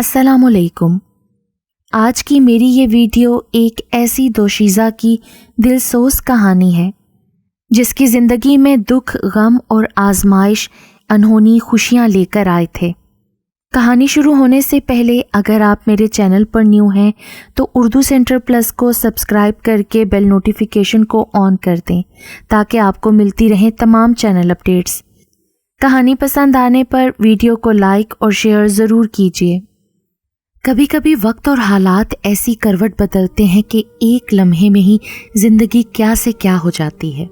السلام علیکم۔ آج کی میری یہ ویڈیو ایک ایسی دوشیزہ کی دلسوز کہانی ہے جس کی زندگی میں دکھ، غم اور آزمائش انہونی خوشیاں لے کر آئے تھے۔ کہانی شروع ہونے سے پہلے اگر آپ میرے چینل پر نیو ہیں تو اردو سینٹر پلس کو سبسکرائب کر کے بیل نوٹیفیکیشن کو آن کر دیں تاکہ آپ کو ملتی رہیں تمام چینل اپڈیٹس۔ کہانی پسند آنے پر ویڈیو کو لائک اور شیئر ضرور کیجیے۔ کبھی کبھی وقت اور حالات ایسی کروٹ بدلتے ہیں کہ ایک لمحے میں ہی زندگی کیا سے کیا ہو جاتی ہے۔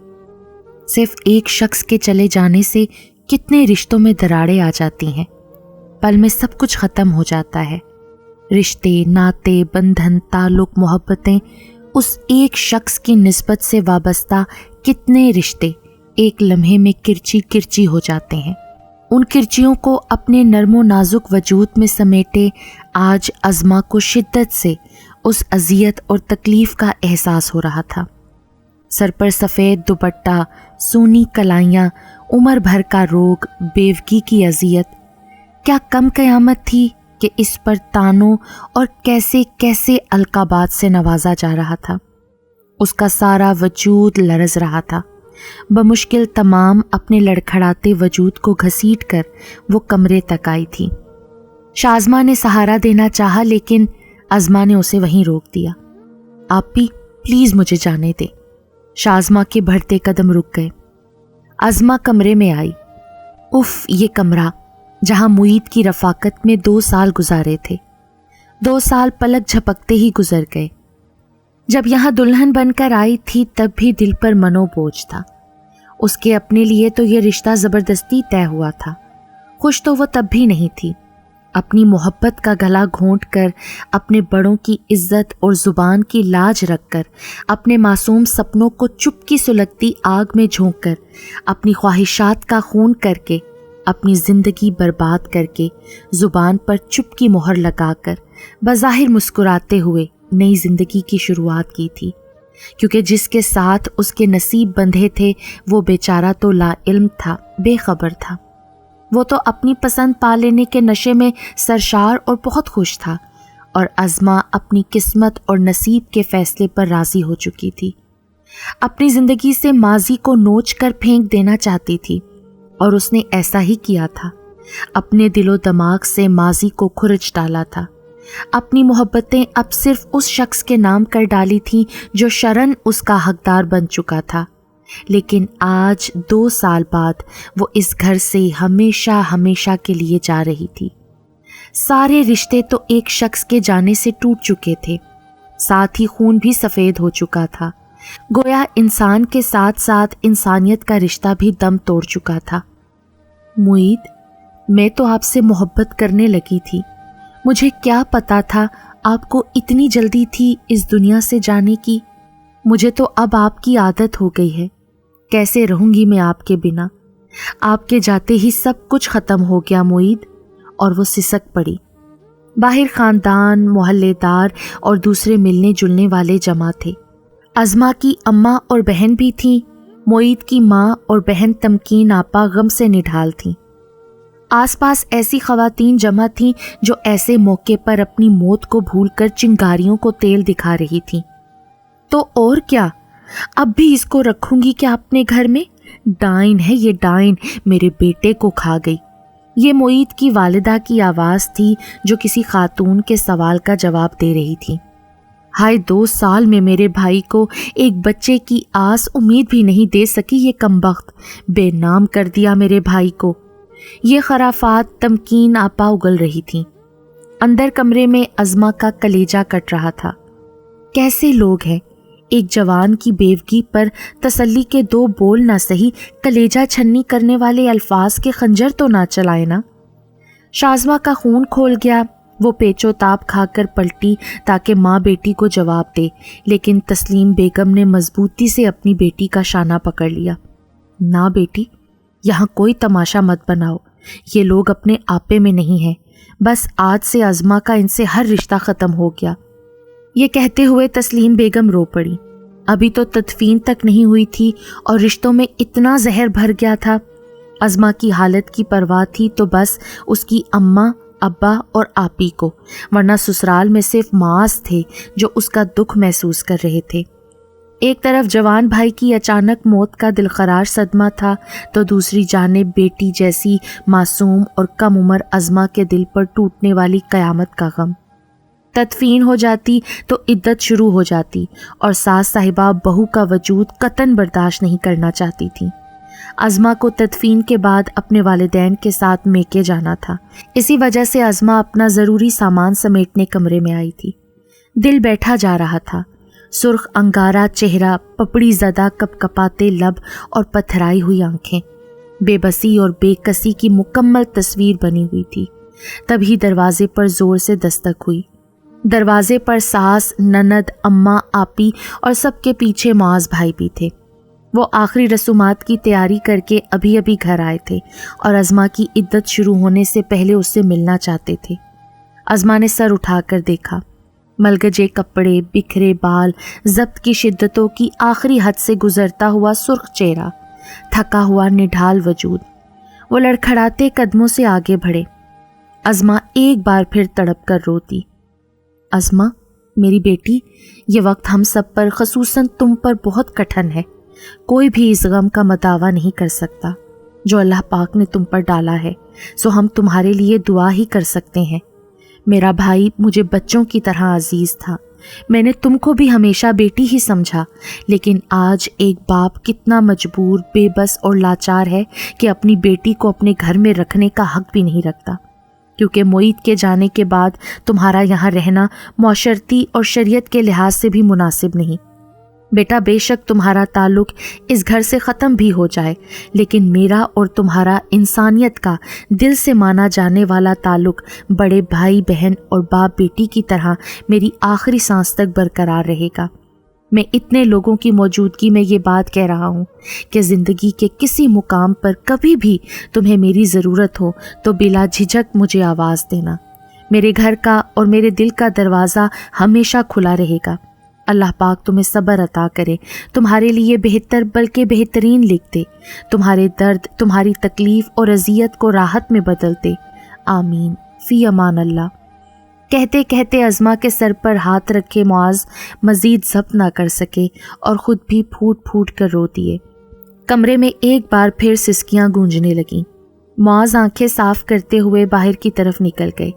صرف ایک شخص کے چلے جانے سے کتنے رشتوں میں دراڑیں آ جاتی ہیں۔ پل میں سب کچھ ختم ہو جاتا ہے۔ رشتے، ناطے، بندھن، تعلق، محبتیں، اس ایک شخص کی نسبت سے وابستہ کتنے رشتے ایک لمحے میں کرچی کرچی ہو جاتے ہیں۔ ان کرچیوں کو اپنے نرم و نازک وجود میں سمیٹے آج عظما کو شدت سے اس اذیت اور تکلیف کا احساس ہو رہا تھا۔ سر پر سفید دوپٹہ، سونی کلائیاں، عمر بھر کا روگ، بیوگی کی اذیت، کیا کم قیامت تھی کہ اس پر تانوں اور کیسے کیسے القابات سے نوازا جا رہا تھا۔ اس کا سارا وجود لرز رہا تھا۔ بمشکل تمام اپنے لڑکھڑاتے وجود کو گھسیٹ کر وہ کمرے تک آئی تھی۔ شازمہ نے سہارا دینا چاہا لیکن عظما نے اسے وہیں روک دیا۔ آپی پلیز مجھے جانے دے۔ شازمہ کے بڑھتے قدم رک گئے۔ عظما کمرے میں آئی۔ اف، یہ کمرہ جہاں معید کی رفاقت میں 2 سال گزارے تھے۔ 2 سال پلک جھپکتے ہی گزر گئے۔ جب یہاں دلہن بن کر آئی تھی تب بھی دل پر منو بوجھ تھا۔ اس کے اپنے لیے تو یہ رشتہ زبردستی طے ہوا تھا۔ خوش تو وہ تب بھی نہیں تھی۔ اپنی محبت کا گلا گھونٹ کر، اپنے بڑوں کی عزت اور زبان کی لاج رکھ کر، اپنے معصوم سپنوں کو چپ کی سلگتی آگ میں جھونک کر، اپنی خواہشات کا خون کر کے، اپنی زندگی برباد کر کے، زبان پر چپ کی مہر لگا کر، بظاہر مسکراتے ہوئے نئی زندگی کی شروعات کی تھی، کیونکہ جس کے ساتھ اس کے نصیب بندھے تھے وہ بیچارہ تو لا علم تھا، بے خبر تھا۔ وہ تو اپنی پسند پا لینے کے نشے میں سرشار اور بہت خوش تھا، اور عظما اپنی قسمت اور نصیب کے فیصلے پر راضی ہو چکی تھی۔ اپنی زندگی سے ماضی کو نوچ کر پھینک دینا چاہتی تھی، اور اس نے ایسا ہی کیا تھا۔ اپنے دل و دماغ سے ماضی کو کھرچ ڈالا تھا۔ اپنی محبتیں اب صرف اس شخص کے نام کر ڈالی تھیں جو شرعاً اس کا حقدار بن چکا تھا، لیکن آج 2 سال بعد وہ اس گھر سے ہمیشہ ہمیشہ کے لیے جا رہی تھی۔ سارے رشتے تو ایک شخص کے جانے سے ٹوٹ چکے تھے، ساتھ ہی خون بھی سفید ہو چکا تھا۔ گویا انسان کے ساتھ ساتھ انسانیت کا رشتہ بھی دم توڑ چکا تھا۔ معید، میں تو آپ سے محبت کرنے لگی تھی۔ مجھے کیا پتا تھا آپ کو اتنی جلدی تھی اس دنیا سے جانے کی۔ مجھے تو اب آپ کی عادت ہو گئی ہے۔ کیسے رہوں گی میں آپ کے بنا؟ آپ کے جاتے ہی سب کچھ ختم ہو گیا معید۔ اور وہ سسک پڑی۔ باہر خاندان، محلے دار اور دوسرے ملنے جلنے والے جمع تھے۔ عظما کی اماں اور بہن بھی تھیں۔ معید کی ماں اور بہن تمکین آپا غم سے نڈھال تھیں۔ آس پاس ایسی خواتین جمع تھیں جو ایسے موقع پر اپنی موت کو بھول کر چنگاریوں کو تیل دکھا رہی تھیں۔ تو اور کیا، اب بھی اس کو رکھوں گی کیا اپنے گھر میں؟ ڈائن ہے یہ، ڈائن میرے بیٹے کو کھا گئی۔ یہ معید کی والدہ کی آواز تھی جو کسی خاتون کے سوال کا جواب دے رہی تھی۔ ہائے، 2 سال میں میرے بھائی کو ایک بچے کی آس امید بھی نہیں دے سکی یہ کمبخت، بے نام کر دیا میرے بھائی کو۔ یہ خرافات تمکین آپا اگل رہی تھیں۔ اندر کمرے میں عظما کا کلیجہ کٹ رہا تھا۔ کیسے لوگ ہیں، ایک جوان کی بیوگی پر تسلی کے 2 بول نہ سہی کلیجہ چھنی کرنے والے الفاظ کے خنجر تو نہ چلائے نا۔ شازمہ کا خون کھول گیا۔ وہ پیچو تاب کھا کر پلٹی تاکہ ماں بیٹی کو جواب دے، لیکن تسلیم بیگم نے مضبوطی سے اپنی بیٹی کا شانہ پکڑ لیا۔ نہ بیٹی، یہاں کوئی تماشا مت بناؤ، یہ لوگ اپنے آپے میں نہیں ہیں، بس آج سے عظما کا ان سے ہر رشتہ ختم ہو گیا۔ یہ کہتے ہوئے تسلیم بیگم رو پڑی۔ ابھی تو تدفین تک نہیں ہوئی تھی اور رشتوں میں اتنا زہر بھر گیا تھا۔ عظما کی حالت کی پرواہ تھی تو بس اس کی اماں ابا اور آپی کو، ورنہ سسرال میں صرف معاذ تھے جو اس کا دکھ محسوس کر رہے تھے۔ ایک طرف جوان بھائی کی اچانک موت کا دلخراش صدمہ تھا تو دوسری جانب بیٹی جیسی معصوم اور کم عمر عظمہ کے دل پر ٹوٹنے والی قیامت کا غم۔ تدفین ہو جاتی تو عدت شروع ہو جاتی اور ساس صاحبہ بہو کا وجود قطعاً برداشت نہیں کرنا چاہتی تھیں۔ عظمہ کو تدفین کے بعد اپنے والدین کے ساتھ میکے جانا تھا، اسی وجہ سے عظمہ اپنا ضروری سامان سمیٹنے کمرے میں آئی تھی۔ دل بیٹھا جا رہا تھا، سرخ انگارہ چہرہ، پپڑی زدہ کپ کپاتے لب اور پتھرائی ہوئی آنکھیں، بے بسی اور بے کسی کی مکمل تصویر بنی ہوئی تھی۔ تبھی دروازے پر زور سے دستک ہوئی۔ دروازے پر ساس، نند، اماں، آپی اور سب کے پیچھے معاذ بھائی بھی تھے۔ وہ آخری رسومات کی تیاری کر کے ابھی گھر آئے تھے اور عظمہ کی عدت شروع ہونے سے پہلے اس سے ملنا چاہتے تھے۔ عظمہ نے سر اٹھا کر دیکھا، ملگجے کپڑے، بکھرے بال، ضبط کی شدتوں کی آخری حد سے گزرتا ہوا سرخ چہرہ، تھکا ہوا نڈھال وجود۔ وہ لڑکھڑاتے قدموں سے آگے بڑھے۔ عظمہ ایک بار پھر تڑپ کر روتی۔ عظمہ، میری بیٹی، یہ وقت ہم سب پر، خصوصاً تم پر بہت کٹھن ہے۔ کوئی بھی اس غم کا مداوع نہیں کر سکتا جو اللہ پاک نے تم پر ڈالا ہے، سو ہم تمہارے لیے دعا ہی کر سکتے ہیں۔ میرا بھائی مجھے بچوں کی طرح عزیز تھا، میں نے تم کو بھی ہمیشہ بیٹی ہی سمجھا، لیکن آج ایک باپ کتنا مجبور، بے بس اور لاچار ہے کہ اپنی بیٹی کو اپنے گھر میں رکھنے کا حق بھی نہیں رکھتا، کیونکہ معید کے جانے کے بعد تمہارا یہاں رہنا معاشرتی اور شریعت کے لحاظ سے بھی مناسب نہیں۔ بیٹا، بے شک تمہارا تعلق اس گھر سے ختم بھی ہو جائے، لیکن میرا اور تمہارا انسانیت کا دل سے مانا جانے والا تعلق بڑے بھائی بہن اور باپ بیٹی کی طرح میری آخری سانس تک برقرار رہے گا۔ میں اتنے لوگوں کی موجودگی میں یہ بات کہہ رہا ہوں کہ زندگی کے کسی مقام پر کبھی بھی تمہیں میری ضرورت ہو تو بلا جھجک مجھے آواز دینا۔ میرے گھر کا اور میرے دل کا دروازہ ہمیشہ کھلا رہے گا۔ اللہ پاک تمہیں صبر عطا کرے، تمہارے لیے بہتر بلکہ بہترین لکھ دے، تمہارے درد، تمہاری تکلیف اور اذیت کو راحت میں بدل دے، آمین، فی امان اللہ۔ کہتے کہتے عظمہ کے سر پر ہاتھ رکھے معاذ مزید ضبط نہ کر سکے اور خود بھی پھوٹ پھوٹ کر رو دیے۔ کمرے میں ایک بار پھر سسکیاں گونجنے لگیں۔ معاذ آنکھیں صاف کرتے ہوئے باہر کی طرف نکل گئے۔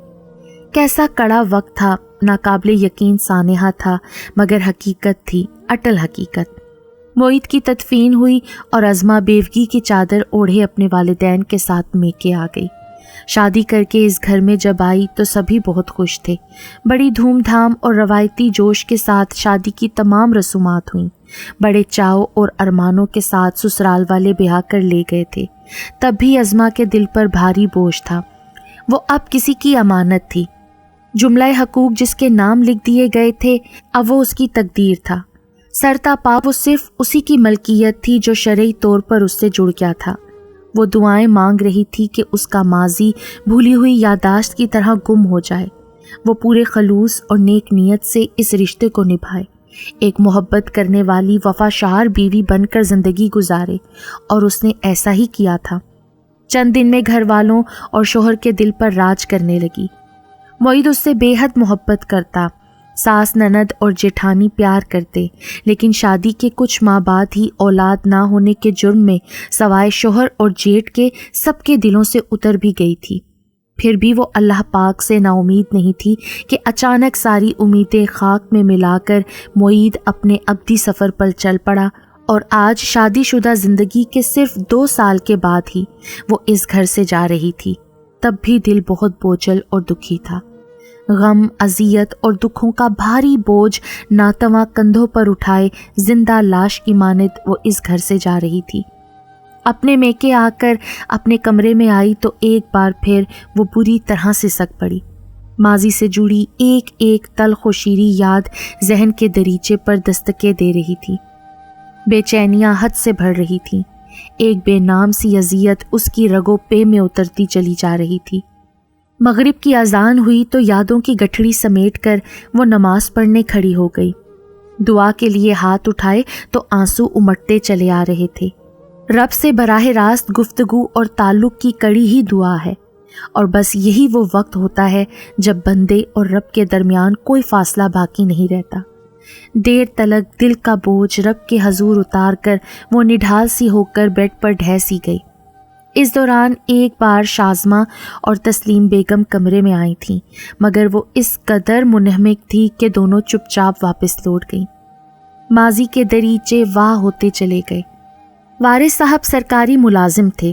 کیسا کڑا وقت تھا، ناقابل یقین سانحہ تھا، مگر حقیقت تھی، اٹل حقیقت۔ معید کی تدفین ہوئی اور عظمہ بیوگی کی چادر اوڑھے اپنے والدین کے ساتھ میکے آ گئی۔ شادی کر کے اس گھر میں جب آئی تو سبھی بہت خوش تھے۔ بڑی دھوم دھام اور روایتی جوش کے ساتھ شادی کی تمام رسومات ہوئیں۔ بڑے چاؤ اور ارمانوں کے ساتھ سسرال والے بیاہ کر لے گئے تھے۔ تب بھی عظمہ کے دل پر بھاری بوجھ تھا، وہ اب کسی کی امانت تھی۔ جملہ حقوق جس کے نام لکھ دیے گئے تھے اب وہ اس کی تقدیر تھا۔ سرتا پا وہ صرف اسی کی ملکیت تھی جو شرعی طور پر اس سے جڑ گیا تھا۔ وہ دعائیں مانگ رہی تھی کہ اس کا ماضی بھولی ہوئی یادداشت کی طرح گم ہو جائے، وہ پورے خلوص اور نیک نیت سے اس رشتے کو نبھائے، ایک محبت کرنے والی وفاشار بیوی بن کر زندگی گزارے، اور اس نے ایسا ہی کیا تھا۔ چند دن میں گھر والوں اور شوہر کے دل پر راج کرنے لگی۔ معید اس سے بے حد محبت کرتا، ساس، نند اور جیٹھانی پیار کرتے، لیکن شادی کے کچھ ماہ بعد ہی اولاد نہ ہونے کے جرم میں سوائے شوہر اور جیٹ کے سب کے دلوں سے اتر بھی گئی تھی۔ پھر بھی وہ اللہ پاک سے نا امید نہیں تھی کہ اچانک ساری امیدیں خاک میں ملا کر معید اپنے ابدی سفر پر چل پڑا، اور آج شادی شدہ زندگی کے صرف 2 سال کے بعد ہی وہ اس گھر سے جا رہی تھی۔ تب بھی دل بہت بوجھل اور دکھی تھا۔ غم، اذیت اور دکھوں کا بھاری بوجھ ناتواں کندھوں پر اٹھائے زندہ لاش کی مانند وہ اس گھر سے جا رہی تھی۔ اپنے میکے آ کر اپنے کمرے میں آئی تو ایک بار پھر وہ بری طرح سے سک پڑی۔ ماضی سے جڑی ایک ایک تلخ و شیریں یاد ذہن کے دریچے پر دستکیں دے رہی تھی۔ بے چینیاں حد سے بڑھ رہی تھیں، ایک بے نام سی اذیت اس کی رگوں پے میں اترتی چلی جا رہی تھی۔ مغرب کی اذان ہوئی تو یادوں کی گٹھڑی سمیٹ کر وہ نماز پڑھنے کھڑی ہو گئی۔ دعا کے لیے ہاتھ اٹھائے تو آنسو امٹتے چلے آ رہے تھے۔ رب سے براہ راست گفتگو اور تعلق کی کڑی ہی دعا ہے۔ اور بس یہی وہ وقت ہوتا ہے جب بندے اور رب کے درمیان کوئی فاصلہ باقی نہیں رہتا۔ دیر تلک دل کا بوجھ رب کے حضور اتار کر وہ نڈھال سی ہو کر بیڈ پر ڈھہ سی گئی۔ اس دوران ایک بار شازمہ اور تسلیم بیگم کمرے میں آئی تھیں، مگر وہ اس قدر منہمک تھی کہ دونوں چپ چاپ واپس لوٹ گئیں۔ ماضی کے دریچے واہ ہوتے چلے گئے۔ وارث صاحب سرکاری ملازم تھے۔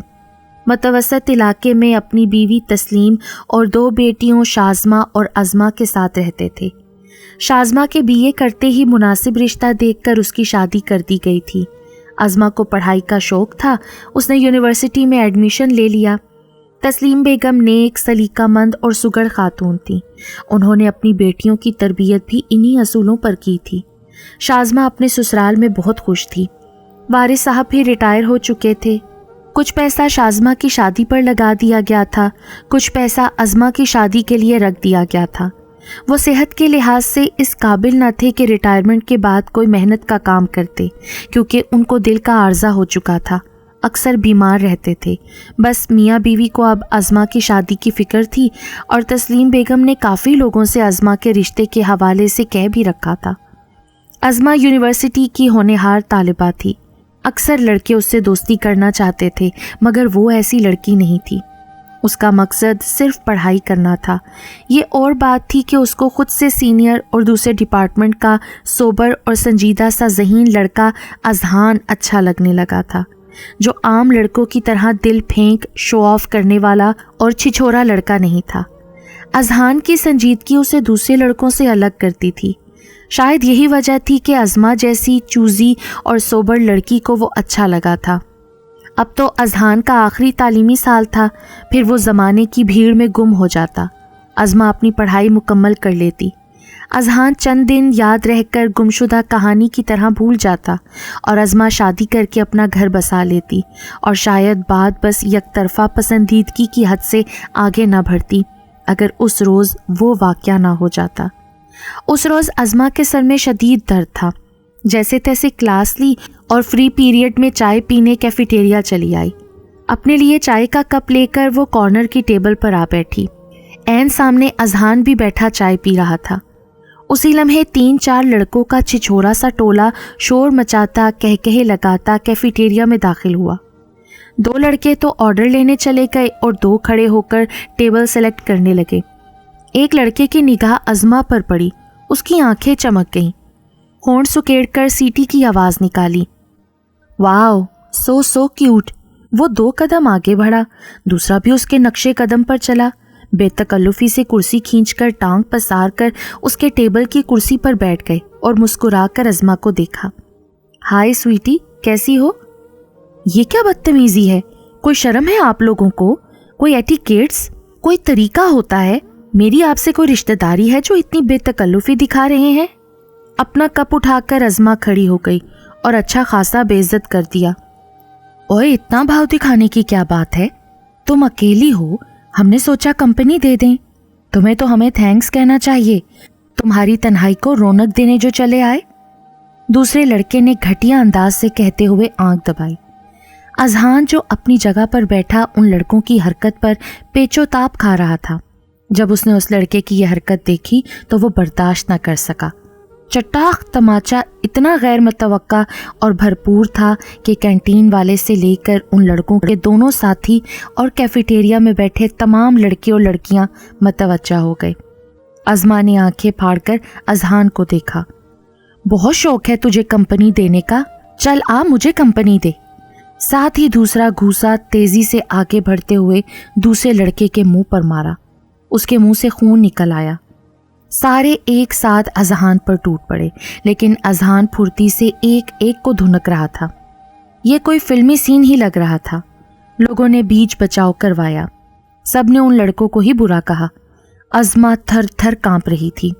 متوسط علاقے میں اپنی بیوی تسلیم اور 2 بیٹیوں شازمہ اور عظمہ کے ساتھ رہتے تھے۔ شازمہ کے BA کرتے ہی مناسب رشتہ دیکھ کر اس کی شادی کر دی گئی تھی۔ عظمہ کو پڑھائی کا شوق تھا، اس نے یونیورسٹی میں ایڈمیشن لے لیا۔ تسلیم بیگم نیک، سلیقہ مند اور سگڑ خاتون تھیں۔ انہوں نے اپنی بیٹیوں کی تربیت بھی انہی اصولوں پر کی تھی۔ شازمہ اپنے سسرال میں بہت خوش تھی۔ وارث صاحب بھی ریٹائر ہو چکے تھے۔ کچھ پیسہ شازمہ کی شادی پر لگا دیا گیا تھا، کچھ پیسہ عظمہ کی شادی کے لیے رکھ دیا گیا تھا۔ وہ صحت کے لحاظ سے اس قابل نہ تھے کہ ریٹائرمنٹ کے بعد کوئی محنت کا کام کرتے، کیونکہ ان کو دل کا عارضہ ہو چکا تھا، اکثر بیمار رہتے تھے۔ بس میاں بیوی کو اب عظمہ کی شادی کی فکر تھی، اور تسلیم بیگم نے کافی لوگوں سے عظمہ کے رشتے کے حوالے سے کہہ بھی رکھا تھا۔ عظمہ یونیورسٹی کی ہونہار طالبہ تھی۔ اکثر لڑکے اس سے دوستی کرنا چاہتے تھے، مگر وہ ایسی لڑکی نہیں تھی۔ اس کا مقصد صرف پڑھائی کرنا تھا۔ یہ اور بات تھی کہ اس کو خود سے سینئر اور دوسرے ڈپارٹمنٹ کا سوبر اور سنجیدہ سا ذہین لڑکا اذہان اچھا لگنے لگا تھا، جو عام لڑکوں کی طرح دل پھینک شو آف کرنے والا اور چھچھورا لڑکا نہیں تھا۔ اذہان کی سنجیدگی اسے دوسرے لڑکوں سے الگ کرتی تھی۔ شاید یہی وجہ تھی کہ عظمہ جیسی چوزی اور سوبر لڑکی کو وہ اچھا لگا تھا۔ اب تو اذہان کا آخری تعلیمی سال تھا، پھر وہ زمانے کی بھیڑ میں گم ہو جاتا۔ عظمہ اپنی پڑھائی مکمل کر لیتی۔ اذہان چند دن یاد رہ کر گمشدہ کہانی کی طرح بھول جاتا، اور عظمہ شادی کر کے اپنا گھر بسا لیتی، اور شاید بات بس یک طرفہ پسندیدگی کی حد سے آگے نہ بڑھتی اگر اس روز وہ واقعہ نہ ہو جاتا۔ اس روز عظمہ کے سر میں شدید درد تھا۔ جیسے تیسے کلاس لی اور فری پیریڈ میں چائے پینے کیفیٹیریا چلی آئی۔ اپنے لیے چائے کا کپ لے کر وہ کارنر کی ٹیبل پر آ بیٹھی۔ عین سامنے اذہان بھی بیٹھا چائے پی رہا تھا۔ اسی لمحے 3-4 لڑکوں کا چھچھورا سا ٹولہ شور مچاتا کہکہے لگاتا کیفیٹیریا میں داخل ہوا۔ 2 لڑکے تو آرڈر لینے چلے گئے اور 2 کھڑے ہو کر ٹیبل سلیکٹ کرنے لگے۔ ایک لڑکے کی نگاہ عظمہ پر پڑی، اس کی آنکھیں چمک گئیں۔ ہونٹ سکیڑ کر سیٹی کی آواز نکالی، واو سو کیوٹ۔ وہ 2 قدم آگے بڑھا، دوسرا بھی اس کے نقشے قدم پر چلا۔ بے تکلفی سے کرسی کھینچ کر ٹانگ پسار کر اس کے ٹیبل کی کرسی پر بیٹھ گئے اور مسکرا کر عظمہ کو دیکھا۔ ہائے سویٹی، کیسی ہو؟ یہ کیا بدتمیزی ہے؟ کوئی شرم ہے آپ لوگوں کو؟ کوئی ایٹیکیٹس، کوئی طریقہ ہوتا ہے؟ میری آپ سے کوئی رشتہ داری ہے جو اتنی بے تکلفی دکھا رہے ہیں؟ اپنا کپ اٹھا کر عظمہ کھڑی ہو گئی اور اچھا خاصا بے عزت کر دیا۔ اوئے، اتنا بھاؤ دکھانے کی کیا بات ہے؟ تم اکیلی ہو، ہم نے سوچا کمپنی دے دیں۔ تمہیں تو ہمیں تھینکس کہنا چاہیے، تمہاری تنہائی کو رونق دینے جو چلے آئے۔ دوسرے لڑکے نے گھٹیا انداز سے کہتے ہوئے آنکھ دبائی۔ اذہان جو اپنی جگہ پر بیٹھا ان لڑکوں کی حرکت پر پیچ و تاب کھا رہا تھا۔ جب اس نے اس لڑکے کی یہ حرکت دیکھی تو وہ برداشت نہ کر سکا۔ چٹاخ تماچا اتنا غیر متوقع اور بھرپور تھا کہ کینٹین والے سے لے کر ان لڑکوں کے دونوں ساتھی اور کیفیٹیریا میں بیٹھے تمام لڑکے اور لڑکیاں متوجہ ہو گئے۔ عظمہ نے آنکھیں پھاڑ کر اذہان کو دیکھا۔ بہت شوق ہے تجھے کمپنی دینے کا، چل آ مجھے کمپنی دے۔ ساتھ ہی دوسرا گھوسا تیزی سے آگے بڑھتے ہوئے دوسرے لڑکے کے منہ پر مارا۔ اس کے منہ سے خون نکل آیا۔ سارے ایک ساتھ اذہان پر ٹوٹ پڑے، لیکن اذہان پھرتی سے ایک ایک کو دھنک رہا تھا۔ یہ کوئی فلمی سین ہی لگ رہا تھا۔ لوگوں نے بیچ بچاؤ کروایا، سب نے ان لڑکوں کو ہی برا کہا۔ عظمہ تھر تھر کانپ رہی تھی۔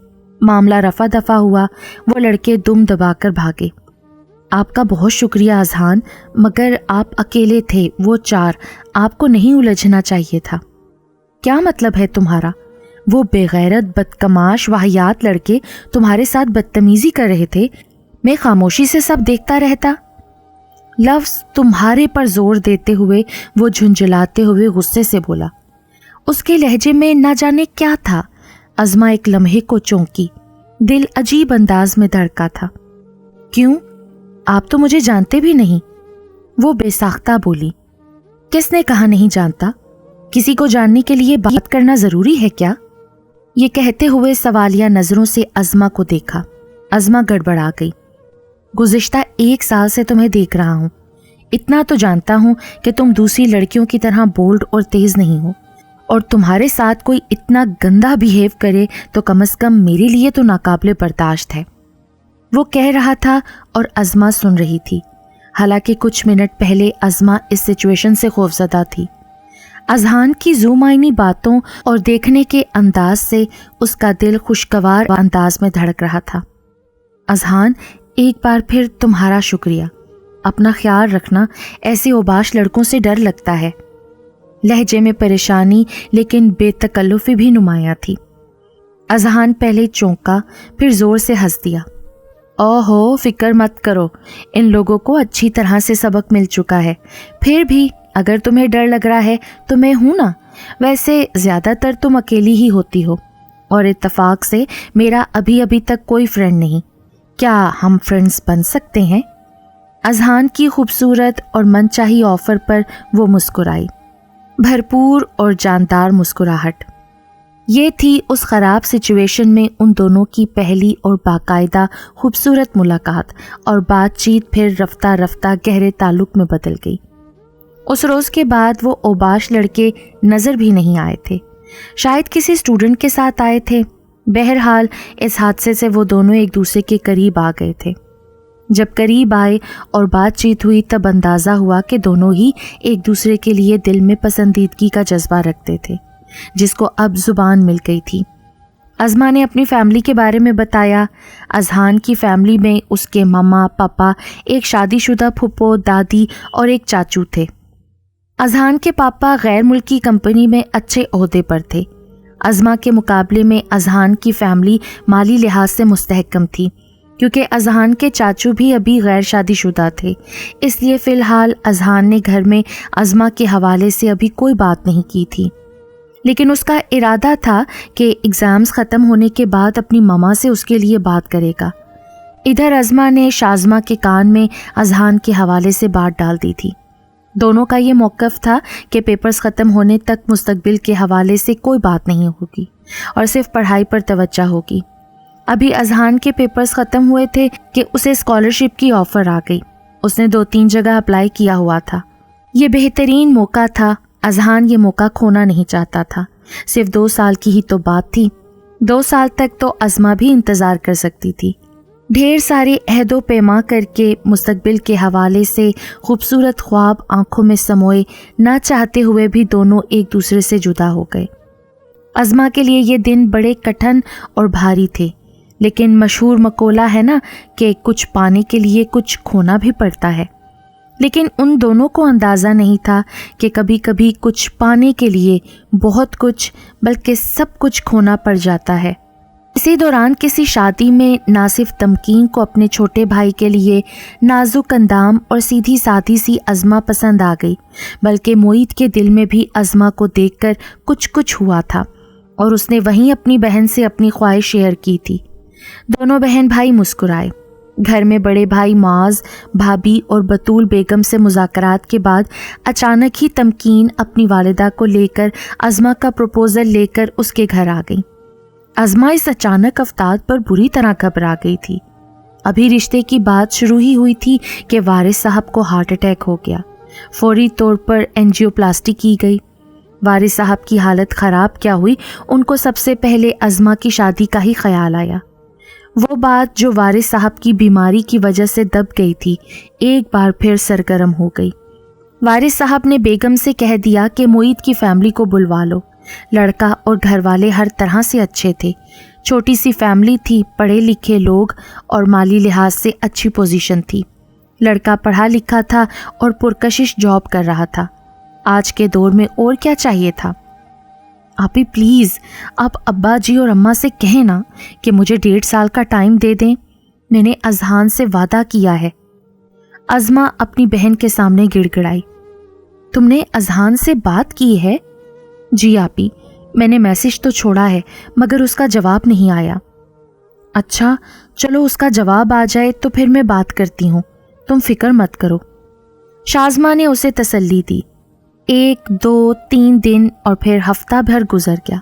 معاملہ رفع دفع ہوا، وہ لڑکے دم دبا کر بھاگے۔ آپ کا بہت شکریہ اذہان، مگر آپ اکیلے تھے، وہ 4، آپ کو نہیں الجھنا چاہیے تھا۔ کیا مطلب ہے تمہارا؟ وہ بے غیرت بدکماش واہیات لڑکے تمہارے ساتھ بدتمیزی کر رہے تھے، میں خاموشی سے سب دیکھتا رہتا۔ لفظ تمہارے پر زور دیتے ہوئے وہ جھنجھلاتے ہوئے غصے سے بولا۔ اس کے لہجے میں نہ جانے کیا تھا۔ ازما ایک لمحے کو چونکی، دل عجیب انداز میں دھڑکا تھا۔ کیوں؟ آپ تو مجھے جانتے بھی نہیں، وہ بے ساختہ بولی۔ کس نے کہا نہیں جانتا؟ کسی کو جاننے کے لیے بات کرنا ضروری ہے کیا؟ یہ کہتے ہوئے سوالیہ نظروں سے ازما کو دیکھا۔ ازما گڑبڑا گئی۔ گزشتہ 1 سال سے تمہیں دیکھ رہا ہوں، اتنا تو جانتا ہوں کہ تم دوسری لڑکیوں کی طرح بولڈ اور تیز نہیں ہو، اور تمہارے ساتھ کوئی اتنا گندا بیہیو کرے تو کم از کم میرے لیے تو ناقابل برداشت ہے۔ وہ کہہ رہا تھا اور ازما سن رہی تھی، حالانکہ کچھ منٹ پہلے ازما اس سچویشن سے خوفزدہ تھی۔ اذہان کی ذو معنی باتوں اور دیکھنے کے انداز سے اس کا دل خوشگوار انداز میں دھڑک رہا تھا۔ اذہان، ایک بار پھر تمہارا شکریہ، اپنا خیال رکھنا، ایسے اوباش لڑکوں سے ڈر لگتا ہے۔ لہجے میں پریشانی لیکن بے تکلفی بھی نمایاں تھی۔ اذہان پہلے چونکا، پھر زور سے ہنس دیا۔ اوہو، فکر مت کرو، ان لوگوں کو اچھی طرح سے سبق مل چکا ہے۔ پھر بھی اگر تمہیں ڈر لگ رہا ہے تو میں ہوں نا، ویسے زیادہ تر تم اکیلی ہی ہوتی ہو، اور اتفاق سے میرا ابھی تک کوئی فرینڈ نہیں۔ کیا ہم فرینڈز بن سکتے ہیں؟ اذہان کی خوبصورت اور من چاہی آفر پر وہ مسکرائی، بھرپور اور جاندار مسکراہٹ۔ یہ تھی اس خراب سچویشن میں ان دونوں کی پہلی اور باقاعدہ خوبصورت ملاقات، اور بات چیت پھر رفتہ رفتہ گہرے تعلق میں بدل گئی۔ اس روز کے بعد وہ اوباش لڑکے نظر بھی نہیں آئے تھے، شاید کسی اسٹوڈنٹ کے ساتھ آئے تھے۔ بہرحال اس حادثے سے وہ دونوں ایک دوسرے کے قریب آ گئے تھے۔ جب قریب آئے اور بات چیت ہوئی تب اندازہ ہوا کہ دونوں ہی ایک دوسرے کے لیے دل میں پسندیدگی کا جذبہ رکھتے تھے، جس کو اب زبان مل گئی تھی۔ ازما نے اپنی فیملی کے بارے میں بتایا۔ اذہان کی فیملی میں اس کے ماما، پاپا، ایک شادی شدہ پھپھو، دادی اور ایک چاچو تھے۔ اذہان کے پاپا غیر ملکی کمپنی میں اچھے عہدے پر تھے۔ ازما کے مقابلے میں اذہان کی فیملی مالی لحاظ سے مستحکم تھی، کیونکہ اذہان کے چاچو بھی ابھی غیر شادی شدہ تھے، اس لیے فی الحال اذہان نے گھر میں ازما کے حوالے سے ابھی کوئی بات نہیں کی تھی، لیکن اس کا ارادہ تھا کہ ایگزامز ختم ہونے کے بعد اپنی ماما سے اس کے لیے بات کرے گا۔ ادھر ازما نے شازما کے کان میں اذہان کے حوالے سے بات ڈال دی تھی۔ دونوں کا یہ موقف تھا کہ پیپرز ختم ہونے تک مستقبل کے حوالے سے کوئی بات نہیں ہوگی اور صرف پڑھائی پر توجہ ہوگی۔ ابھی اذہان کے پیپرز ختم ہوئے تھے کہ اسے اسکالرشپ کی آفر آ گئی۔ اس نے 2-3 جگہ اپلائی کیا ہوا تھا۔ یہ بہترین موقع تھا، اذہان یہ موقع کھونا نہیں چاہتا تھا۔ صرف 2 سال کی ہی تو بات تھی، 2 سال تک تو ازما بھی انتظار کر سکتی تھی۔ ڈھیر سارے عہد و پیما کر کے مستقبل کے حوالے سے خوبصورت خواب آنکھوں میں سموئے، نہ چاہتے ہوئے بھی دونوں ایک دوسرے سے جدا ہو گئے۔ ازما کے لیے یہ دن بڑے کٹھن اور بھاری تھے، لیکن مشہور مقولہ ہے نا کہ کچھ پانے کے لیے کچھ کھونا بھی پڑتا ہے، لیکن ان دونوں کو اندازہ نہیں تھا کہ کبھی کبھی کچھ پانے کے لیے بہت کچھ، بلکہ سب کچھ کھونا پڑ جاتا ہے۔ اسی دوران کسی شادی میں نہ صرف تمکین کو اپنے چھوٹے بھائی کے لیے نازک اندام اور سیدھی سادھی سی ازما پسند آ گئی، بلکہ معید کے دل میں بھی ازما کو دیکھ کر کچھ ہوا تھا، اور اس نے وہیں اپنی بہن سے اپنی خواہش شیئر کی تھی۔ دونوں بہن بھائی مسکرائے۔ گھر میں بڑے بھائی معاذ، بھابھی اور بطول بیگم سے مذاکرات کے بعد اچانک ہی تمکین اپنی والدہ کو لے کر ازما کا پروپوزل لے کر اس کے گھر آ گئی۔ ازما اس اچانک افتاد پر بری طرح گھبرا گئی تھی۔ ابھی رشتے کی بات شروع ہی ہوئی تھی کہ وارث صاحب کو ہارٹ اٹیک ہو گیا۔ فوری طور پر اینجیوپلاسٹی کی گئی۔ وارث صاحب کی حالت خراب کیا ہوئی، ان کو سب سے پہلے ازما کی شادی کا ہی خیال آیا۔ وہ بات جو وارث صاحب کی بیماری کی وجہ سے دب گئی تھی، ایک بار پھر سرگرم ہو گئی۔ وارث صاحب نے بیگم سے کہہ دیا کہ معید کی فیملی کو بلوا لو۔ لڑکا اور گھر والے ہر طرح سے اچھے تھے، چھوٹی سی فیملی تھی، پڑھے لکھے لوگ اور مالی لحاظ سے اچھی پوزیشن تھی۔ لڑکا پڑھا لکھا تھا اور پرکشش جاب کر رہا تھا۔ آج کے دور میں اور کیا چاہیے تھا؟ آپ ہی پلیز آپ ابا جی اور اماں سے کہیں نا کہ مجھے 1.5 سال کا ٹائم دے دیں، میں نے اذہان سے وعدہ کیا ہے۔ ازما اپنی بہن کے سامنے گڑ گڑائی۔ تم نے اذہان سے بات کی ہے؟ جی آپی، میں نے میسج تو چھوڑا ہے مگر اس کا جواب نہیں آیا۔ اچھا چلو اس کا جواب آ جائے تو پھر میں بات کرتی ہوں، تم فکر مت کرو۔ شازمہ نے اسے تسلی دی۔ 1 2 3 دن اور پھر ہفتہ بھر گزر گیا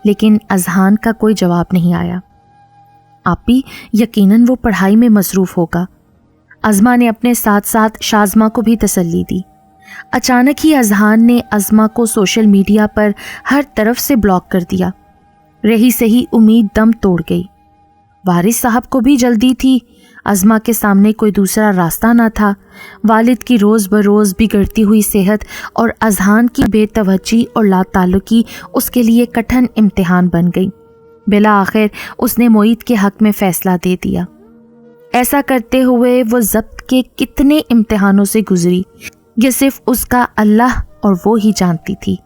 لیکن اذہان کا کوئی جواب نہیں آیا۔ آپی یقیناً وہ پڑھائی میں مصروف ہوگا۔ عظمہ نے اپنے ساتھ ساتھ شازمہ کو بھی تسلی دی۔ اچانک ہی اذہان نے عظمہ کو سوشل میڈیا پر ہر طرف سے بلاک کر دیا۔ رہی سہی امید دم توڑ گئی۔ وارث صاحب کو بھی جلدی تھی، عظمہ کے سامنے کوئی دوسرا راستہ نہ تھا۔ والد کی روز بروز بگڑتی ہوئی صحت اور اذہان کی بے توجہی اور لا تعلقی اس کے لیے کٹھن امتحان بن گئی۔ بالآخر اس نے معید کے حق میں فیصلہ دے دیا۔ ایسا کرتے ہوئے وہ ضبط کے کتنے امتحانوں سے گزری، یہ صرف اس کا اللہ اور وہ ہی جانتی تھی۔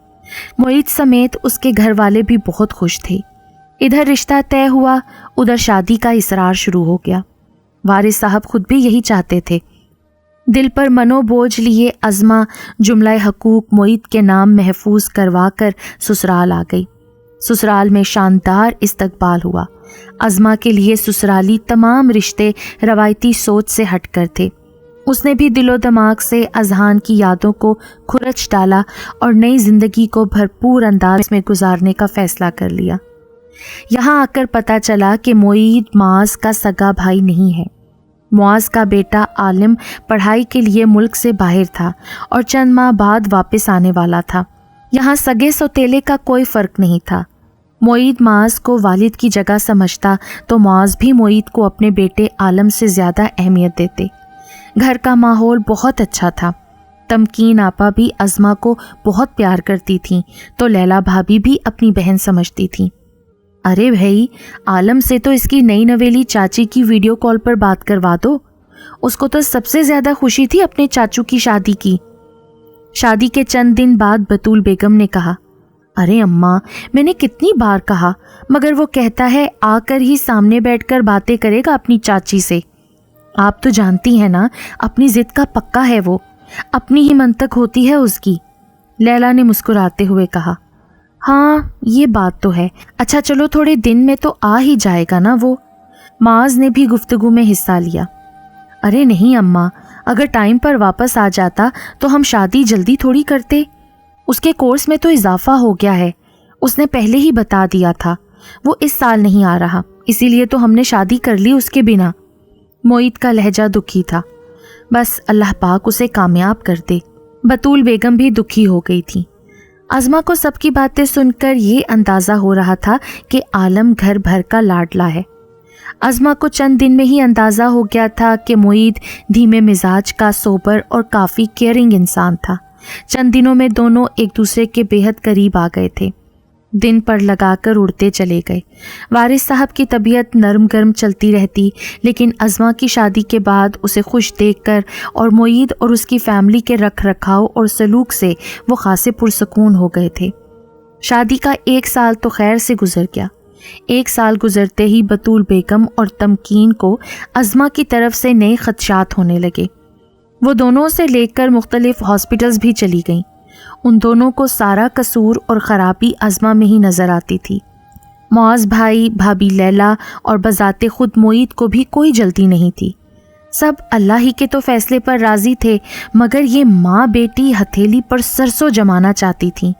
معید سمیت اس کے گھر والے بھی بہت خوش تھے۔ ادھر رشتہ طے ہوا، ادھر شادی کا اصرار شروع ہو گیا۔ وارث صاحب خود بھی یہی چاہتے تھے۔ دل پر منو بوجھ لیے عظمہ جملہ حقوق معید کے نام محفوظ کروا کر سسرال آ گئی۔ سسرال میں شاندار استقبال ہوا۔ عظمہ کے لیے سسرالی تمام رشتے روایتی سوچ سے ہٹ کر تھے۔ اس نے بھی دل و دماغ سے اذہان کی یادوں کو کھرچ ڈالا اور نئی زندگی کو بھرپور انداز میں گزارنے کا فیصلہ کر لیا۔ یہاں آ کر پتہ چلا کہ معید معاذ کا سگا بھائی نہیں ہے۔ معاذ کا بیٹا عالم پڑھائی کے لیے ملک سے باہر تھا اور چند ماہ بعد واپس آنے والا تھا۔ یہاں سگے سوتیلے کا کوئی فرق نہیں تھا۔ معید معاذ کو والد کی جگہ سمجھتا تو معاذ بھی معید کو اپنے بیٹے عالم سے زیادہ اہمیت دیتے۔ گھر کا ماحول بہت اچھا تھا۔ تمکین آپا بھی عظمہ کو بہت پیار کرتی تھیں تو لیلا بھابی بھی اپنی بہن سمجھتی تھیں۔ ارے بھائی، عالم سے تو اس کی نئی نویلی چاچی کی ویڈیو کال پر بات کروا دو، اس کو تو سب سے زیادہ خوشی تھی اپنے چاچو کی شادی کی۔ شادی کے چند دن بعد بطول بیگم نے کہا، ارے اماں، میں نے کتنی بار کہا مگر وہ کہتا ہے آ کر ہی سامنے بیٹھ کر باتیں کرے گا اپنی چاچی سے۔ آپ تو جانتی ہیں نا، اپنی ضد کا پکا ہے وہ، اپنی ہی منطق ہوتی ہے اس کی۔ لیلا نے مسکراتے ہوئے کہا، ہاں یہ بات تو ہے، اچھا چلو تھوڑے دن میں تو آ ہی جائے گا نا وہ۔ معاذ نے بھی گفتگو میں حصہ لیا۔ ارے نہیں اماں، اگر ٹائم پر واپس آ جاتا تو ہم شادی جلدی تھوڑی کرتے، اس کے کورس میں تو اضافہ ہو گیا ہے، اس نے پہلے ہی بتا دیا تھا، وہ اس سال نہیں آ رہا، اسی لیے تو ہم نے شادی کر لی اس کے بنا۔ معید کا لہجہ دکھی تھا۔ بس اللہ پاک اسے کامیاب کر دے۔ بطول بیگم بھی دکھی ہو گئی تھی۔ عظمہ کو سب کی باتیں سن کر یہ اندازہ ہو رہا تھا کہ عالم گھر بھر کا لاڈلا ہے۔ عظمہ کو چند دن میں ہی اندازہ ہو گیا تھا کہ معید دھیمے مزاج کا سوبر اور کافی کیئرنگ انسان تھا۔ چند دنوں میں دونوں ایک دوسرے کے بے حد قریب آ گئے تھے۔ دن پر لگا کر اڑتے چلے گئے۔ وارث صاحب کی طبیعت نرم گرم چلتی رہتی، لیکن عظمہ کی شادی کے بعد اسے خوش دیکھ کر اور معید اور اس کی فیملی کے رکھ رکھاؤ اور سلوک سے وہ خاصے پرسکون ہو گئے تھے۔ شادی کا 1 سال تو خیر سے گزر گیا۔ 1 سال گزرتے ہی بطول بیگم اور تمکین کو عظمہ کی طرف سے نئے خدشات ہونے لگے۔ وہ دونوں سے لے کر مختلف ہاسپٹلز بھی چلی گئیں۔ ان دونوں کو سارا قصور اور خرابی عظمہ میں ہی نظر آتی تھی۔ معاذ بھائی، بھابھی لیلا اور بذات خود معید کو بھی کوئی جلدی نہیں تھی۔ سب اللہ ہی کے تو فیصلے پر راضی تھے، مگر یہ ماں بیٹی ہتھیلی پر سرسوں جمانا چاہتی تھیں۔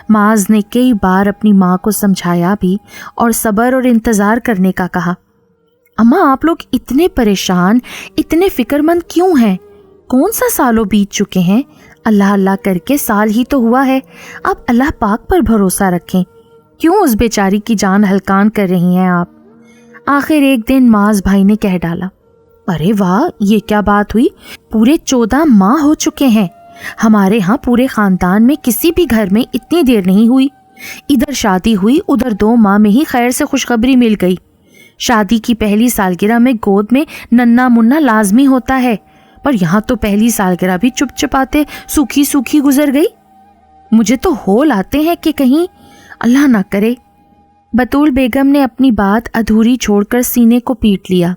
معاذ نے کئی بار اپنی ماں کو سمجھایا بھی اور صبر اور انتظار کرنے کا کہا۔ اماں آپ لوگ اتنے پریشان، اتنے فکر مند کیوں ہیں؟ کون سا سالوں بیت چکے ہیں؟ اللہ اللہ کر کے سال ہی تو ہوا ہے، آپ اللہ پاک پر بھروسہ رکھیں، کیوں اس بیچاری کی جان ہلکان کر رہی ہیں آپ؟ آخر ایک دن معاذ بھائی نے کہہ ڈالا، ارے واہ، یہ کیا بات ہوئی؟ پورے 14 ماہ ہو چکے ہیں، ہمارے ہاں پورے خاندان میں کسی بھی گھر میں اتنی دیر نہیں ہوئی۔ ادھر شادی ہوئی، ادھر 2 ماہ میں ہی خیر سے خوشخبری مل گئی۔ شادی کی پہلی سالگرہ میں گود میں ننا منا لازمی ہوتا ہے، پر یہاں تو پہلی سالگرہ بھی چپ چپاتے سوکھی سوکھی گزر گئی۔ مجھے تو ہول آتے ہیں کہ کہیں اللہ نہ کرے۔ بطول بیگم نے اپنی بات ادھوری چھوڑ کر سینے کو پیٹ لیا۔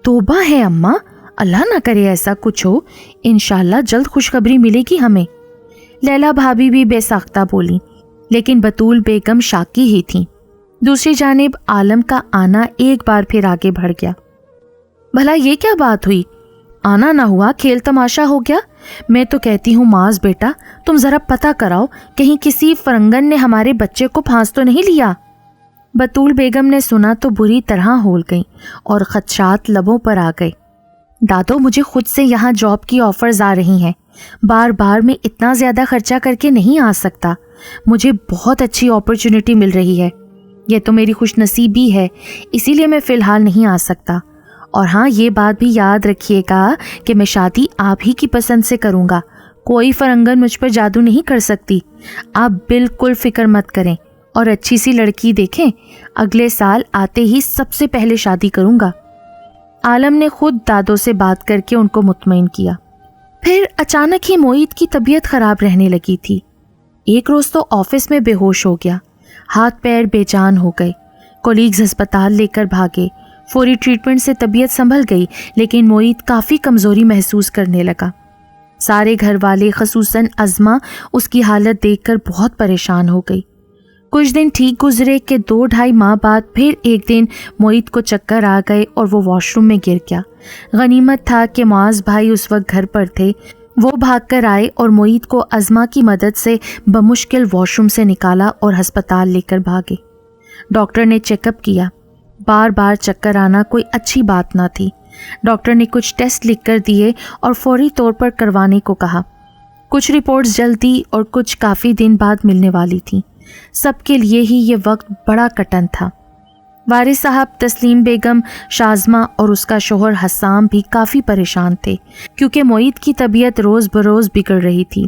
توبہ ہے اماں، اللہ نہ کرے ایسا کچھ ہو، انشاءاللہ جلد خوشخبری ملے گی ہمیں۔ لیلا بھابی بھی بے ساختہ بولی، لیکن بطول بیگم شاکی ہی تھیں۔ دوسری جانب عالم کا آنا ایک بار پھر آگے بڑھ گیا۔ بھلا یہ کیا بات ہوئی؟ آنا نہ ہوا، کھیل تماشا ہو گیا؟ میں تو کہتی ہوں معاذ بیٹا، تم ذرا پتہ کراؤ، کہیں کسی فرنگن نے ہمارے بچے کو پھانس تو نہیں لیا؟ بطول بیگم نے سنا تو بری طرح ہول گئیں اور خدشات لبوں پر آ گئے۔ دادو، مجھے خود سے یہاں جاب کی آفرز آ رہی ہیں، بار بار میں اتنا زیادہ خرچہ کر کے نہیں آ سکتا، مجھے بہت اچھی اپرچونٹی مل رہی ہے، یہ تو میری خوش نصیبی ہے، اسی لیے میں فی الحال نہیں آ سکتا۔ اور ہاں، یہ بات بھی یاد رکھیے گا کہ میں شادی آپ ہی کی پسند سے کروں گا، کوئی فرنگن مجھ پر جادو نہیں کر سکتی، آپ بالکل فکر مت کریں، اور اچھی سی لڑکی دیکھیں، اگلے سال آتے ہی سب سے پہلے شادی کروں گا۔ عالم نے خود دادو سے بات کر کے ان کو مطمئن کیا۔ پھر اچانک ہی معید کی طبیعت خراب رہنے لگی تھی۔ ایک روز تو آفس میں بے ہوش ہو گیا، ہاتھ پیر بے جان ہو گئے، کولیگز ہسپتال لے کر بھاگے، فوری ٹریٹمنٹ سے طبیعت سنبھل گئی، لیکن معید کافی کمزوری محسوس کرنے لگا۔ سارے گھر والے خصوصاً عظمہ اس کی حالت دیکھ کر بہت پریشان ہو گئی۔ کچھ دن ٹھیک گزرے کہ 2-2.5 ماہ بعد پھر ایک دن معید کو چکر آ گئے اور وہ واش روم میں گر گیا۔ غنیمت تھا کہ معاذ بھائی اس وقت گھر پر تھے، وہ بھاگ کر آئے اور معید کو عظمہ کی مدد سے بمشکل واش روم سے نکالا اور ہسپتال لے کر بھاگے۔ ڈاکٹر نے چیک اپ کیا، بار بار چکر آنا کوئی اچھی بات نہ تھی۔ ڈاکٹر نے کچھ ٹیسٹ لکھ کر دیے اور فوری طور پر کروانے کو کہا۔ کچھ رپورٹس جلدی اور کچھ کافی دن بعد ملنے والی تھیں۔ سب کے لیے ہی یہ وقت بڑا کٹن تھا۔ وارث صاحب، تسلیم بیگم، شازمہ اور اس کا شوہر حسام بھی کافی پریشان تھے، کیونکہ معید کی طبیعت روز بروز بگڑ رہی تھی۔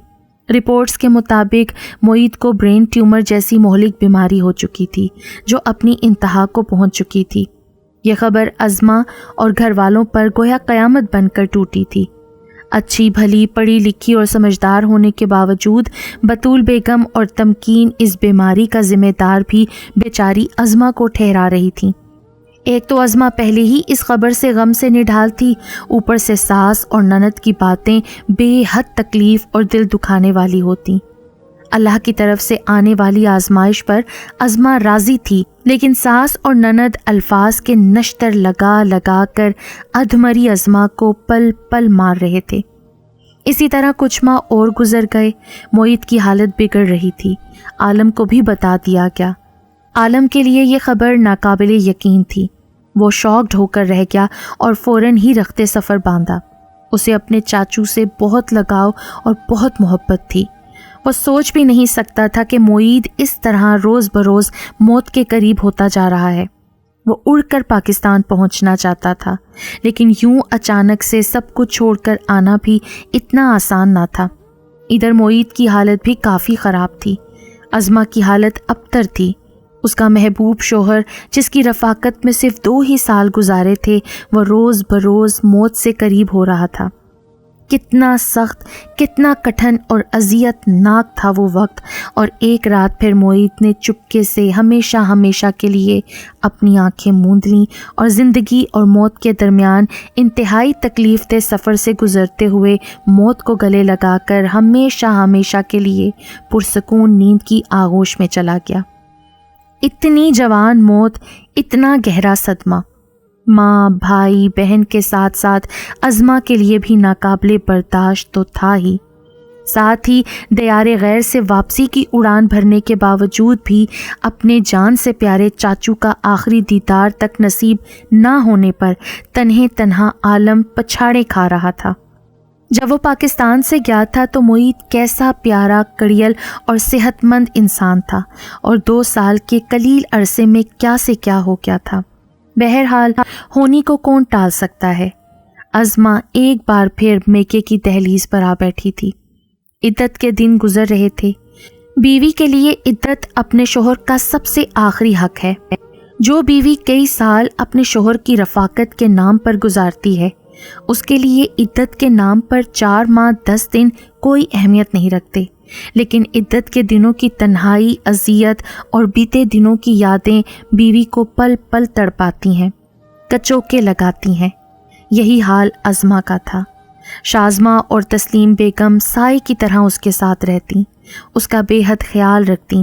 رپورٹس کے مطابق معید کو برین ٹیومر جیسی مہلک بیماری ہو چکی تھی، جو اپنی انتہا کو پہنچ چکی تھی۔ یہ خبر عظمہ اور گھر والوں پر گویا قیامت بن کر ٹوٹی تھی۔ اچھی بھلی پڑھی لکھی اور سمجھدار ہونے کے باوجود بطول بیگم اور تمکین اس بیماری کا ذمہ دار بھی بیچاری عظمہ کو ٹھہرا رہی تھیں۔ ایک تو عظمہ پہلے ہی اس خبر سے غم سے نڈھال تھی، اوپر سے ساس اور نند کی باتیں بے حد تکلیف اور دل دکھانے والی ہوتی۔ اللہ کی طرف سے آنے والی آزمائش پر عظمہ راضی تھی، لیکن ساس اور نند الفاظ کے نشتر لگا لگا کر ادھمری عظمہ کو پل پل مار رہے تھے۔ اسی طرح کچھ ماہ اور گزر گئے، معید کی حالت بگڑ رہی تھی۔ عالم کو بھی بتا دیا گیا۔ عالم کے لیے یہ خبر ناقابل یقین تھی۔ وہ شاکڈ ہو کر رہ گیا اور فوراً ہی رخت سفر باندھا۔ اسے اپنے چاچو سے بہت لگاؤ اور بہت محبت تھی۔ وہ سوچ بھی نہیں سکتا تھا کہ معید اس طرح روز بروز موت کے قریب ہوتا جا رہا ہے۔ وہ اڑ کر پاکستان پہنچنا چاہتا تھا، لیکن یوں اچانک سے سب کچھ چھوڑ کر آنا بھی اتنا آسان نہ تھا۔ ادھر معید کی حالت بھی کافی خراب تھی، عظمہ کی حالت ابتر تھی۔ اس کا محبوب شوہر، جس کی رفاقت میں صرف 2 ہی سال گزارے تھے، وہ روز بروز موت سے قریب ہو رہا تھا۔ کتنا سخت، کتنا کٹھن اور اذیت ناک تھا وہ وقت، اور ایک رات پھر معید نے چپکے سے ہمیشہ ہمیشہ کے لیے اپنی آنکھیں موند لیں اور زندگی اور موت کے درمیان انتہائی تکلیف دہ سفر سے گزرتے ہوئے موت کو گلے لگا کر ہمیشہ ہمیشہ کے لیے پرسکون نیند کی آغوش میں چلا گیا۔ اتنی جوان موت، اتنا گہرا صدمہ، ماں، بھائی، بہن کے ساتھ ساتھ عظمہ کے لیے بھی ناقابل برداشت تو تھا ہی۔ ساتھ ہی دیار غیر سے واپسی کی اڑان بھرنے کے باوجود بھی اپنے جان سے پیارے چاچو کا آخری دیدار تک نصیب نہ ہونے پر تنہے تنہا عالم پچھاڑے کھا رہا تھا۔ جب وہ پاکستان سے گیا تھا تو معید کیسا پیارا، کڑیل اور صحت مند انسان تھا، اور 2 سال کے قلیل عرصے میں کیا سے کیا ہو گیا تھا۔ بہرحال ہونی کو کون ٹال سکتا ہے۔ عظمہ ایک بار پھر میکے کی دہلیز پر آ بیٹھی تھی۔ عدت کے دن گزر رہے تھے۔ بیوی کے لیے عدت اپنے شوہر کا سب سے آخری حق ہے۔ جو بیوی کئی سال اپنے شوہر کی رفاقت کے نام پر گزارتی ہے، اس کے لیے عدت کے نام پر 4 ماہ 10 دن کوئی اہمیت نہیں رکھتے، لیکن عدت کے دنوں کی تنہائی، اذیت اور بیتے دنوں کی یادیں بیوی کو پل پل تڑپاتی ہیں، کچوکے لگاتی ہیں۔ یہی حال عظمہ کا تھا۔ شازمہ اور تسلیم بیگم سائے کی طرح اس کے ساتھ رہتی، اس کا بے حد خیال رکھتی،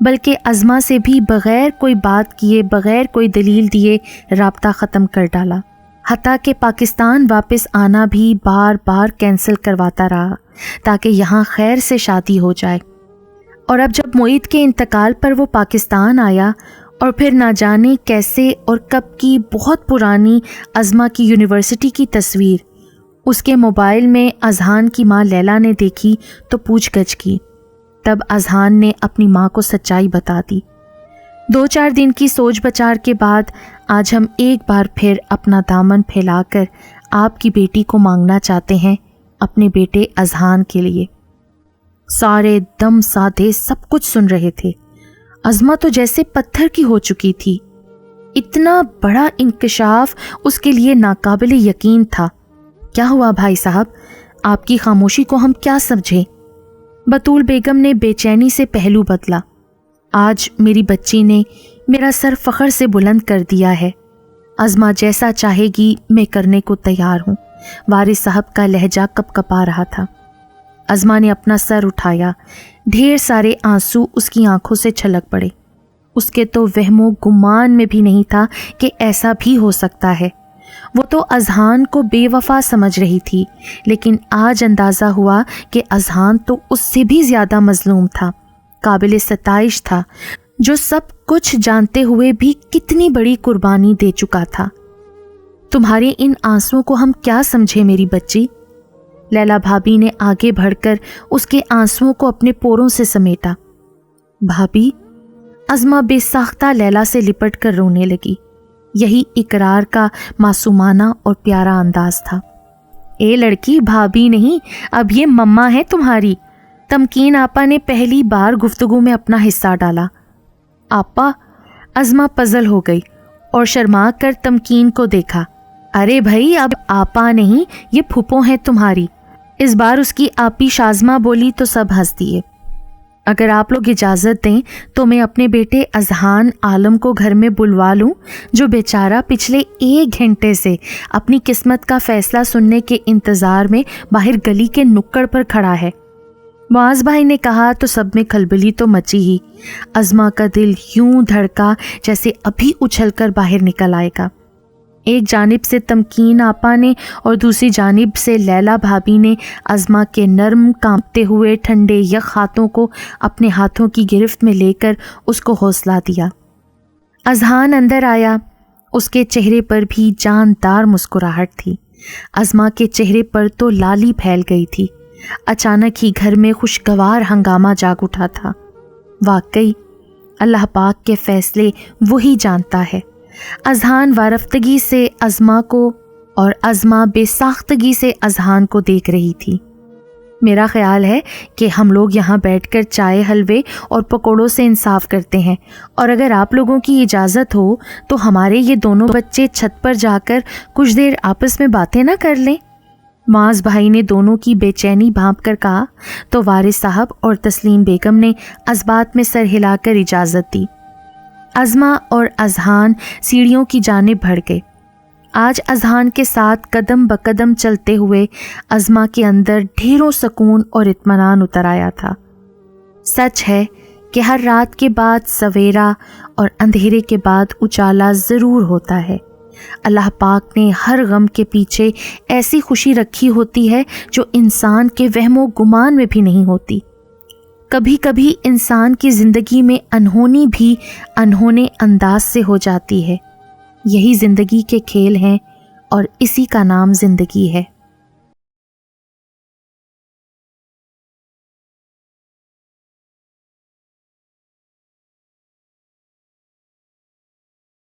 بلکہ ازما سے بھی بغیر کوئی بات کیے، بغیر کوئی دلیل دیے رابطہ ختم کر ڈالا، حتیٰ کہ پاکستان واپس آنا بھی بار بار کینسل کرواتا رہا تاکہ یہاں خیر سے شادی ہو جائے۔ اور اب جب معید کے انتقال پر وہ پاکستان آیا اور پھر نہ جانے کیسے اور کب کی بہت پرانی ازما کی یونیورسٹی کی تصویر اس کے موبائل میں اذہان کی ماں لیلا نے دیکھی تو پوچھ گچھ کی۔ تب اذہان نے اپنی ماں کو سچائی بتا دی۔ 2-4 دن کی سوچ بچار کے بعد آج ہم ایک بار پھر اپنا دامن پھیلا کر آپ کی بیٹی کو مانگنا چاہتے ہیں، اپنے بیٹے اذہان کے لیے۔ سارے دم سادے سب کچھ سن رہے تھے۔ ازما تو جیسے پتھر کی ہو چکی تھی، اتنا بڑا انکشاف اس کے لیے ناقابل یقین تھا۔ کیا ہوا بھائی صاحب؟ آپ کی خاموشی کو ہم کیا سمجھیں؟ بطول بیگم نے بے چینی سے پہلو بدلا۔ آج میری بچی نے میرا سر فخر سے بلند کر دیا ہے۔ ازما جیسا چاہے گی میں کرنے کو تیار ہوں۔ وارث صاحب کا لہجہ کپ کپا رہا تھا۔ ازما نے اپنا سر اٹھایا، ڈھیر سارے آنسو اس کی آنکھوں سے چھلک پڑے۔ اس کے تو وہم و گمان میں بھی نہیں تھا کہ ایسا بھی ہو سکتا ہے۔ وہ تو اذہان کو بے وفا سمجھ رہی تھی، لیکن آج اندازہ ہوا کہ اذہان تو اس سے بھی زیادہ مظلوم تھا، قابل ستائش تھا، جو سب کچھ جانتے ہوئے بھی کتنی بڑی قربانی دے چکا تھا۔ تمہارے ان آنسوؤں کو ہم کیا سمجھے میری بچی؟ لیلا بھابی نے آگے بڑھ کر اس کے آنسوؤں کو اپنے پوروں سے سمیٹا۔ بھابی؟ ازما بے ساختہ لیلا سے لپٹ کر رونے لگی۔ یہی اقرار کا معصومانہ اور پیارا انداز تھا۔ اے لڑکی، بھابی نہیں، اب یہ مما ہے تمہاری۔ تمکین آپا نے پہلی بار گفتگو میں اپنا حصہ ڈالا۔ آپا؟ ازما پزل ہو گئی اور شرما کر تمکین کو دیکھا۔ ارے بھائی، اب آپا نہیں، یہ پھپھو ہیں تمہاری۔ اس بار اس کی آپی شازمہ بولی تو سب ہنس دیے۔ اگر آپ لوگ اجازت دیں تو میں اپنے بیٹے اذہان عالم کو گھر میں بلوا لوں، جو بیچارہ پچھلے 1 گھنٹے سے اپنی قسمت کا فیصلہ سننے کے انتظار میں باہر گلی کے نکڑ پر کھڑا ہے۔ معاذ بھائی نے کہا تو سب میں کھلبلی تو مچی ہی۔ ازما کا دل یوں دھڑکا جیسے ابھی اچھل کر باہر نکل آئے گا۔ ایک جانب سے تمکین آپا نے اور دوسری جانب سے لیلا بھابی نے ازما کے نرم کانپتے ہوئے ٹھنڈے یخ ہاتھوں کو اپنے ہاتھوں کی گرفت میں لے کر اس کو حوصلہ دیا۔ اذہان اندر آیا۔ اس کے چہرے پر بھی جاندار مسکراہٹ تھی۔ ازما کے چہرے پر تو لالی پھیل گئی تھی۔ اچانک ہی گھر میں خوشگوار ہنگامہ جاگ اٹھا تھا۔ واقعی اللہ پاک کے فیصلے وہی جانتا ہے۔ اذہان وارفتگی سے ازما کو اور ازما بے ساختگی سے اذہان کو دیکھ رہی تھی۔ میرا خیال ہے کہ ہم لوگ یہاں بیٹھ کر چائے، حلوے اور پکوڑوں سے انصاف کرتے ہیں، اور اگر آپ لوگوں کی اجازت ہو تو ہمارے یہ دونوں بچے چھت پر جا کر کچھ دیر آپس میں باتیں نہ کر لیں۔ معاذ بھائی نے دونوں کی بے چینی بھانپ کر کہا تو وارث صاحب اور تسلیم بیگم نے اس بات میں سر ہلا کر اجازت دی۔ ازما اور اذہان سیڑھیوں کی جانب بڑھ گئے۔ آج اذہان کے ساتھ قدم بقدم چلتے ہوئے ازما کے اندر ڈھیروں سکون اور اطمینان اتر آیا تھا۔ سچ ہے کہ ہر رات کے بعد سویرا اور اندھیرے کے بعد اجالا ضرور ہوتا ہے۔ اللہ پاک نے ہر غم کے پیچھے ایسی خوشی رکھی ہوتی ہے جو انسان کے وہم و گمان میں بھی نہیں ہوتی۔ کبھی کبھی انسان کی زندگی میں انہونی بھی انہونے انداز سے ہو جاتی ہے۔ یہی زندگی کے کھیل ہیں اور اسی کا نام زندگی ہے۔